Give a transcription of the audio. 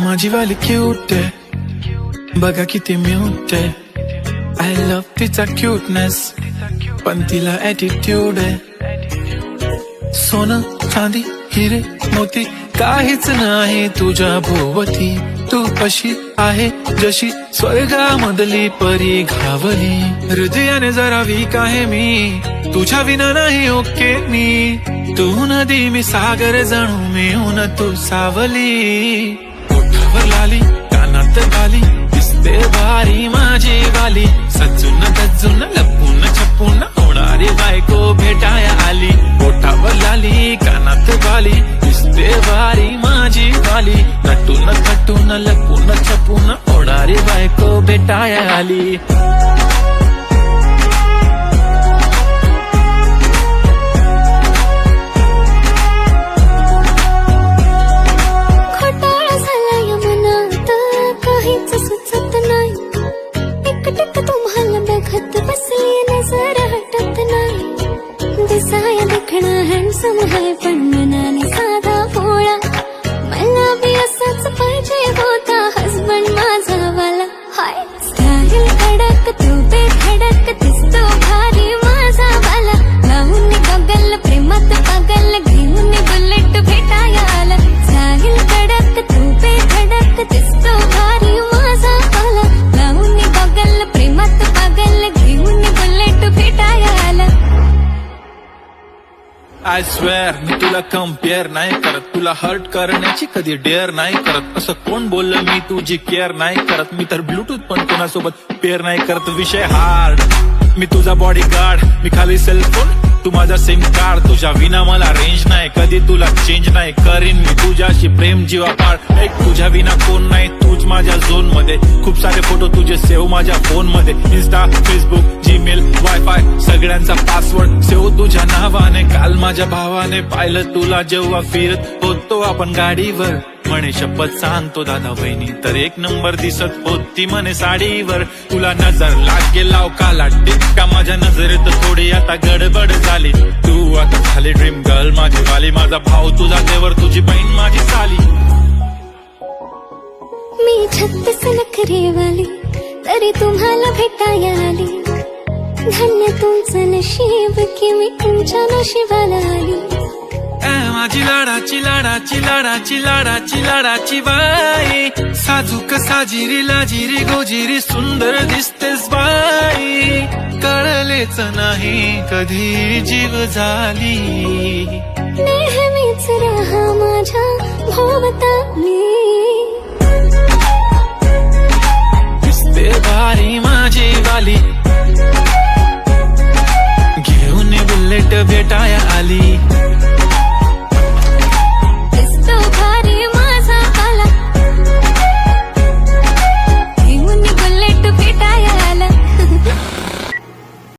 माझी वाली क्यूट आहे, बघा किती म्यूट आहे. आय लव्ह तिचा क्यूटनेस, पण तिला ॲटिट्यूड आहे. सोनं चांदी हिरे मोती काहीच नाही तुझ्या भोवती. तू अशी आहे जशी स्वर्गामधली परी घावली. हृदयाने जरा वीक आहे मी, तुझ्या विना नाही ओके मी. तू नदी मी सागर जणू मिळून तू सावली. ओठावर लाली कानात बाली दिसते भारी माझी वाली. सजून दजून लपून छपून होणारी बायको भेटाया आली. ओठावर लाली कानात बाली दिसते भारी माझी वाली. नटून थटून लपून छपून होणारी बायको भेटाया आली. तुम्हाला बघत बसली नजर हटत नाही. दिसाया दिखणा हँडसम आहे पण मनाने साधा भोळा. मला बी असाच पाहिजे होता हसबंड माझा वाला. हाय स्टाईल कडक तू बेधडक दिसतो भारी माझा वाला. लावून गगल प्रेमात पागल घेऊन बुलेट भेटाया आला. स्टाईल कडक तू बेधडक दिसतो भारी माझा वाला. लावून गगल प्रेमात पागल घेऊन बुलेट भेटाया आला. आय स्वेअर मी तुला कम्पेअर नाही करत, तुला हर्ट करण्याची कधी डेअर नाही करत. असं कोण बोललं मी तुझी केअर नाही करत. मी तर ब्लूटूथ पण कोणासोबत पेअर नाही करत. विषय हार्ड, मी तुझा बॉडी गार्ड, मी खाली सेलफोन तू माझा सिम कार्ड. तुझ्या विना मला रेंज नाही, कधी तुला चेंज नाही करीन मी तुझ्याशी प्रेम जीवापाड. एक तुझ्या विना कोण नाही, तूच माझ्या झोन मध्ये. खूप सारे फोटो तुझे सेव्ह माझ्या फोन मध्ये. इन्स्टा फेसबुक जीमेल वायफाय सगळ्यांचा पासवर्ड सेव्ह तुझ्या नावाने. काल माझ्या भावाने पाहिलं तुला जेव्हा फिरत होतो आपण गाडीवर. म्हणे शपथ सांगतो दादा बहिणी तर एक नंबर दिसत होती म्हणे साडीवर. तुला नजर लागेल लाव काला टिक्का माझ्या नजरेत थोडी आता गडबड झाली. तू आता झाली ड्रीम गर्ल माझी वाली. माझा भाऊ तुझा देवर तुझी बहीण माझी साली. मी 36 नखरेवाली तरी तुम्हाला भेटाया आली. धन्य तुमचं नशीब की मी तुमच्या नशिबाला आली. माझी लाडाची लाडाची लाडाची लाडाची लाडाची बाई. साजूक साजिरी लाजिरी गोजिरी सुंदर दिसतेस बाई. कळलेच नाही कधी जीव झाली. नेहमीच राहा माझ्या